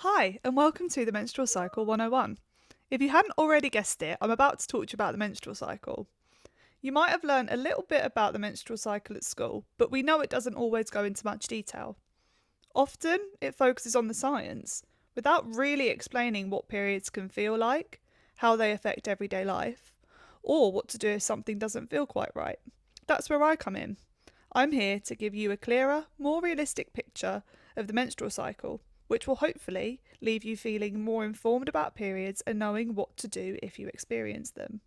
Hi, and welcome to the Menstrual Cycle 101. If you hadn't already guessed it, I'm about to talk to you about the menstrual cycle. You might have learned a little bit about the menstrual cycle at school, but we know it doesn't always go into much detail. Often, it focuses on the science, without really explaining what periods can feel like, how they affect everyday life, or what to do if something doesn't feel quite right. That's where I come in. I'm here to give you a clearer, more realistic picture of the menstrual cycle, which will hopefully leave you feeling more informed about periods and knowing what to do if you experience them.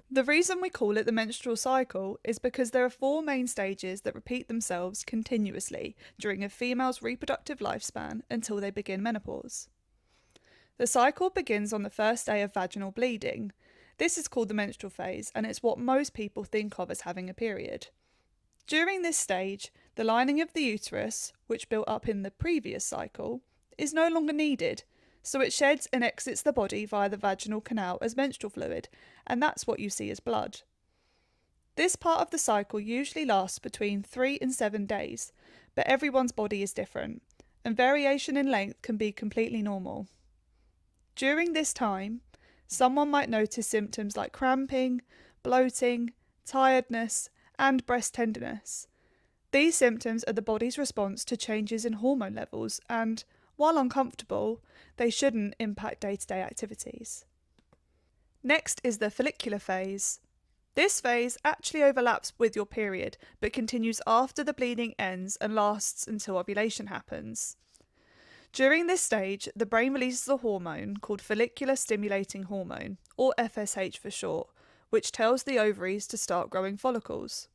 The reason we call it the menstrual cycle is because there are four main stages that repeat themselves continuously during a female's reproductive lifespan until they begin menopause. The cycle begins on the first day of vaginal bleeding. This is called the menstrual phase, and it's what most people think of as having a period. During this stage, the lining of the uterus, which built up in the previous cycle, is no longer needed, so it sheds and exits the body via the vaginal canal as menstrual fluid, and that's what you see as blood. This part of the cycle usually lasts between 3 and 7 days, but everyone's body is different, and variation in length can be completely normal. During this time, someone might notice symptoms like cramping, bloating, tiredness, and breast tenderness. These symptoms are the body's response to changes in hormone levels, and, while uncomfortable, they shouldn't impact day-to-day activities. Next is the follicular phase. This phase actually overlaps with your period, but continues after the bleeding ends and lasts until ovulation happens. During this stage, the brain releases a hormone called follicular stimulating hormone, or FSH for short, which tells the ovaries to start growing follicles.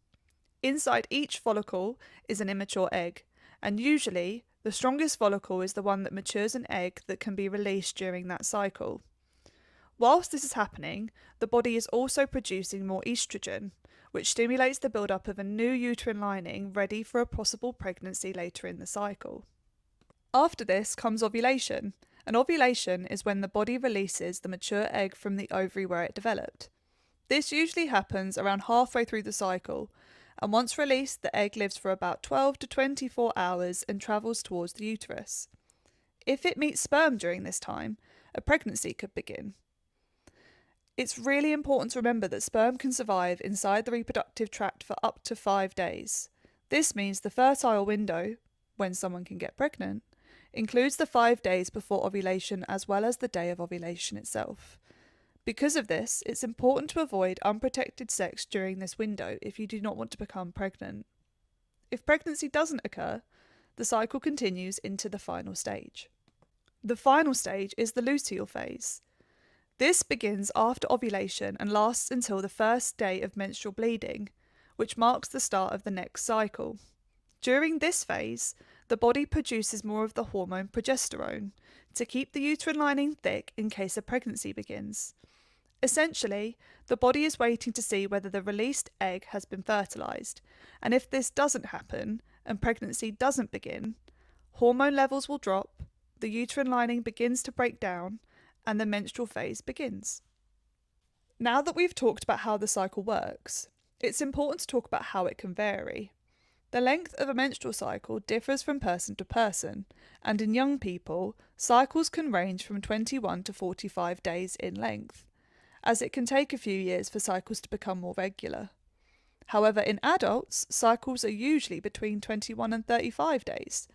Inside each follicle is an immature egg, and usually the strongest follicle is the one that matures an egg that can be released during that cycle. Whilst this is happening, the body is also producing more estrogen, which stimulates the build-up of a new uterine lining ready for a possible pregnancy later in the cycle. After this comes ovulation, and ovulation is when the body releases the mature egg from the ovary where it developed. This usually happens around halfway through the cycle, and once released, the egg lives for about 12 to 24 hours and travels towards the uterus. If it meets sperm during this time, a pregnancy could begin. It's really important to remember that sperm can survive inside the reproductive tract for up to 5 days. This means the fertile window, when someone can get pregnant, includes the 5 days before ovulation as well as the day of ovulation itself. Because of this, it's important to avoid unprotected sex during this window if you do not want to become pregnant. If pregnancy doesn't occur, the cycle continues into the final stage. The final stage is the luteal phase. This begins after ovulation and lasts until the first day of menstrual bleeding, which marks the start of the next cycle. During this phase, the body produces more of the hormone progesterone to keep the uterine lining thick in case a pregnancy begins. Essentially, the body is waiting to see whether the released egg has been fertilised, and if this doesn't happen and pregnancy doesn't begin, hormone levels will drop, the uterine lining begins to break down, and the menstrual phase begins. Now that we've talked about how the cycle works, it's important to talk about how it can vary. The length of a menstrual cycle differs from person to person, and in young people, cycles can range from 21 to 45 days in length, as it can take a few years for cycles to become more regular. However, in adults, cycles are usually between 21 and 35 days,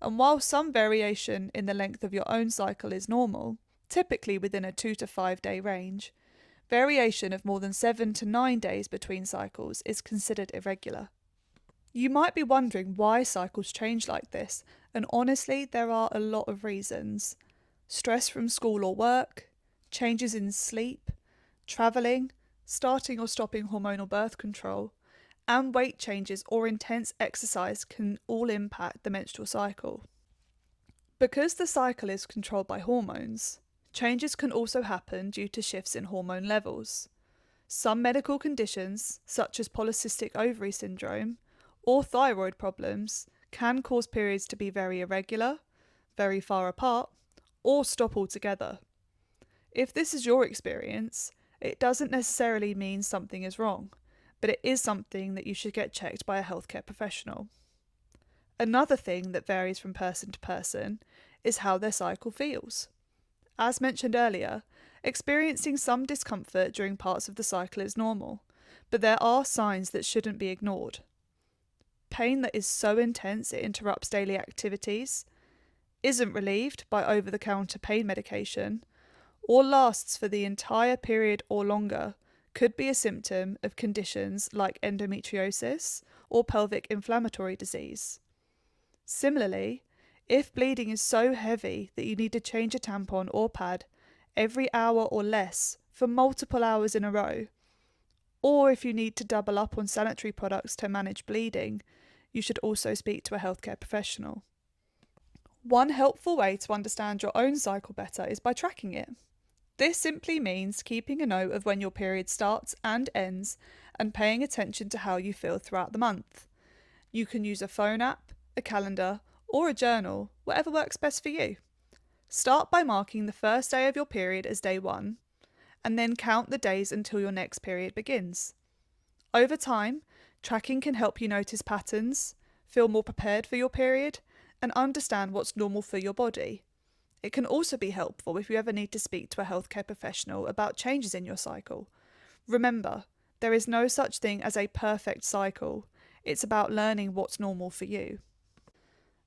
and while some variation in the length of your own cycle is normal, typically within a 2 to 5 day range, variation of more than 7 to 9 days between cycles is considered irregular. You might be wondering why cycles change like this, and honestly, there are a lot of reasons. Stress from school or work, changes in sleep, travelling, starting or stopping hormonal birth control, and weight changes or intense exercise can all impact the menstrual cycle. Because the cycle is controlled by hormones, changes can also happen due to shifts in hormone levels. Some medical conditions, such as polycystic ovary syndrome or thyroid problems, can cause periods to be very irregular, very far apart, or stop altogether. If this is your experience, it doesn't necessarily mean something is wrong, but it is something that you should get checked by a healthcare professional. Another thing that varies from person to person is how their cycle feels. As mentioned earlier, experiencing some discomfort during parts of the cycle is normal, but there are signs that shouldn't be ignored. Pain that is so intense it interrupts daily activities, isn't relieved by over-the-counter pain medication, or lasts for the entire period or longer could be a symptom of conditions like endometriosis or pelvic inflammatory disease. Similarly, if bleeding is so heavy that you need to change a tampon or pad every hour or less for multiple hours in a row, or if you need to double up on sanitary products to manage bleeding, you should also speak to a healthcare professional. One helpful way to understand your own cycle better is by tracking it. This simply means keeping a note of when your period starts and ends and paying attention to how you feel throughout the month. You can use a phone app, a calendar, or a journal, whatever works best for you. Start by marking the first day of your period as day 1, and then count the days until your next period begins. Over time, tracking can help you notice patterns, feel more prepared for your period, and understand what's normal for your body. It can also be helpful if you ever need to speak to a healthcare professional about changes in your cycle. Remember, there is no such thing as a perfect cycle. It's about learning what's normal for you.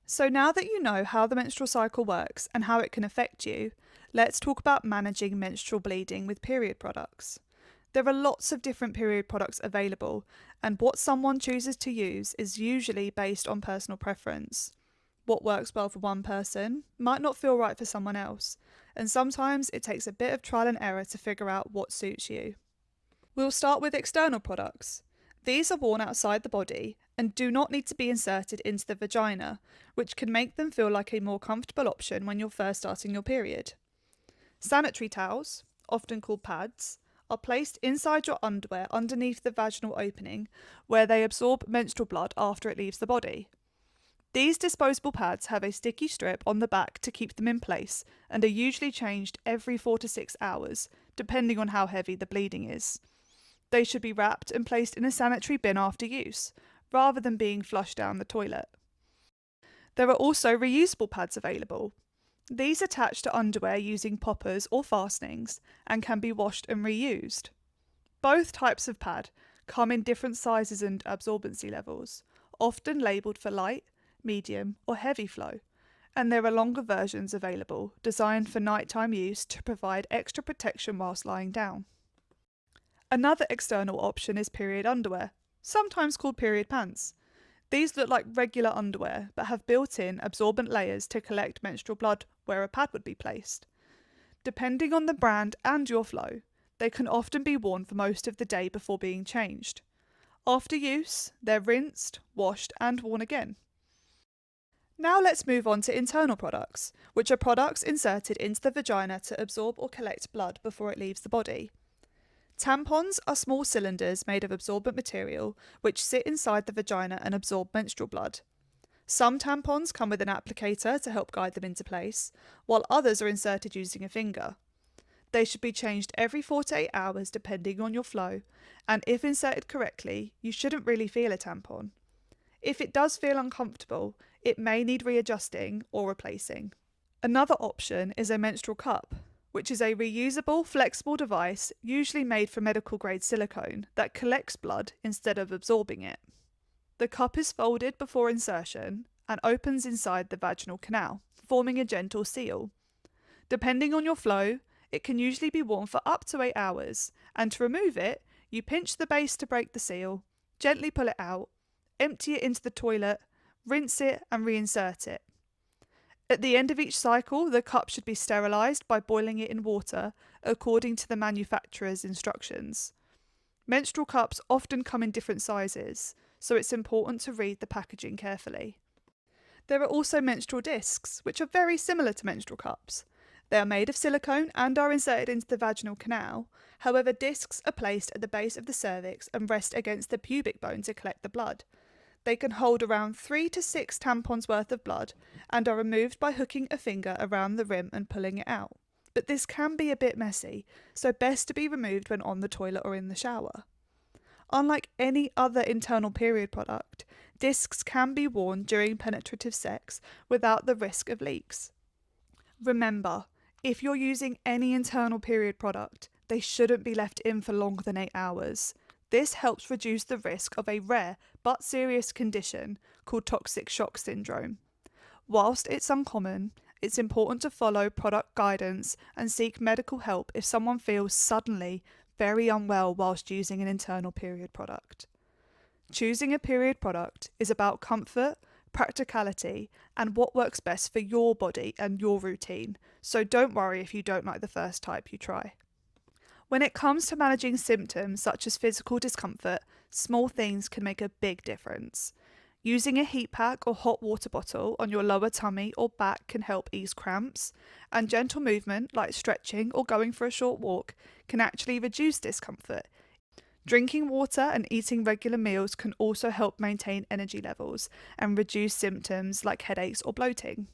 So now that you know how the menstrual cycle works and how it can affect you, let's talk about managing menstrual bleeding with period products. There are lots of different period products available, and what someone chooses to use is usually based on personal preference. What works well for one person might not feel right for someone else, and sometimes it takes a bit of trial and error to figure out what suits you. We'll start with external products. These are worn outside the body and do not need to be inserted into the vagina, which can make them feel like a more comfortable option when you're first starting your period. Sanitary towels, often called pads, are placed inside your underwear underneath the vaginal opening, where they absorb menstrual blood after it leaves the body. These disposable pads have a sticky strip on the back to keep them in place and are usually changed every 4 to 6 hours, depending on how heavy the bleeding is. They should be wrapped and placed in a sanitary bin after use, rather than being flushed down the toilet. There are also reusable pads available. These attach to underwear using poppers or fastenings and can be washed and reused. Both types of pad come in different sizes and absorbency levels, often labelled for light, medium, or heavy flow, and there are longer versions available designed for nighttime use to provide extra protection whilst lying down. Another external option is period underwear, sometimes called period pants. These look like regular underwear but have built-in absorbent layers to collect menstrual blood where a pad would be placed. Depending on the brand and your flow, they can often be worn for most of the day before being changed. After use, they're rinsed, washed, and worn again. Now let's move on to internal products, which are products inserted into the vagina to absorb or collect blood before it leaves the body. Tampons are small cylinders made of absorbent material which sit inside the vagina and absorb menstrual blood. Some tampons come with an applicator to help guide them into place, while others are inserted using a finger. They should be changed every 4 to 8 hours depending on your flow, and if inserted correctly, you shouldn't really feel a tampon. If it does feel uncomfortable, it may need readjusting or replacing. Another option is a menstrual cup, which is a reusable, flexible device usually made from medical-grade silicone that collects blood instead of absorbing it. The cup is folded before insertion and opens inside the vaginal canal, forming a gentle seal. Depending on your flow, it can usually be worn for up to 8 hours, and to remove it, you pinch the base to break the seal, gently pull it out, empty it into the toilet, rinse it and reinsert it. At the end of each cycle, the cup should be sterilised by boiling it in water according to the manufacturer's instructions. Menstrual cups often come in different sizes, so it's important to read the packaging carefully. There are also menstrual discs, which are very similar to menstrual cups. They are made of silicone and are inserted into the vaginal canal. However, discs are placed at the base of the cervix and rest against the pubic bone to collect the blood. They can hold around 3 to 6 tampons worth of blood and are removed by hooking a finger around the rim and pulling it out. But this can be a bit messy, so best to be removed when on the toilet or in the shower. Unlike any other internal period product, discs can be worn during penetrative sex without the risk of leaks. Remember, if you're using any internal period product, they shouldn't be left in for longer than 8 hours. This helps reduce the risk of a rare but serious condition called toxic shock syndrome. Whilst it's uncommon, it's important to follow product guidance and seek medical help if someone feels suddenly very unwell whilst using an internal period product. Choosing a period product is about comfort, practicality, and what works best for your body and your routine, so don't worry if you don't like the first type you try. When it comes to managing symptoms such as physical discomfort, small things can make a big difference. Using a heat pack or hot water bottle on your lower tummy or back can help ease cramps, and gentle movement like stretching or going for a short walk can actually reduce discomfort. Drinking water and eating regular meals can also help maintain energy levels and reduce symptoms like headaches or bloating.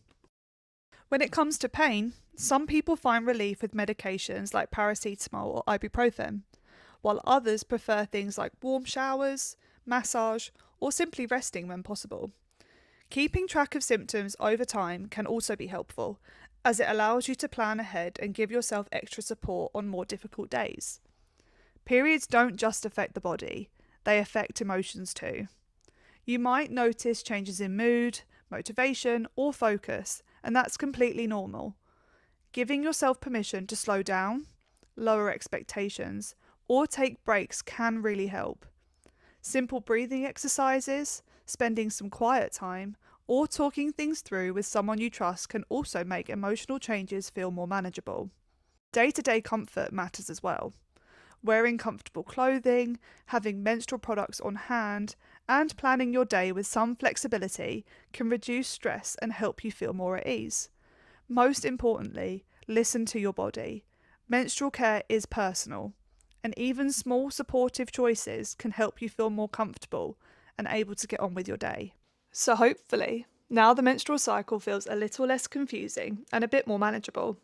When it comes to pain, some people find relief with medications like paracetamol or ibuprofen, while others prefer things like warm showers, massage, or simply resting when possible. Keeping track of symptoms over time can also be helpful, as it allows you to plan ahead and give yourself extra support on more difficult days. Periods don't just affect the body, they affect emotions too. You might notice changes in mood, motivation, or focus, and that's completely normal. Giving yourself permission to slow down, lower expectations, or take breaks can really help. Simple breathing exercises, spending some quiet time, or talking things through with someone you trust can also make emotional changes feel more manageable. Day-to-day comfort matters as well. Wearing comfortable clothing, having menstrual products on hand, and planning your day with some flexibility can reduce stress and help you feel more at ease. Most importantly, listen to your body. Menstrual care is personal, and even small supportive choices can help you feel more comfortable and able to get on with your day. So hopefully, now the menstrual cycle feels a little less confusing and a bit more manageable.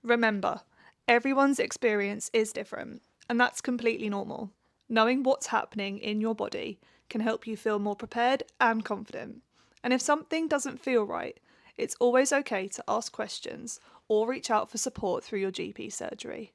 Remember, everyone's experience is different, and that's completely normal. Knowing what's happening in your body can help you feel more prepared and confident. And if something doesn't feel right, it's always okay to ask questions or reach out for support through your GP surgery.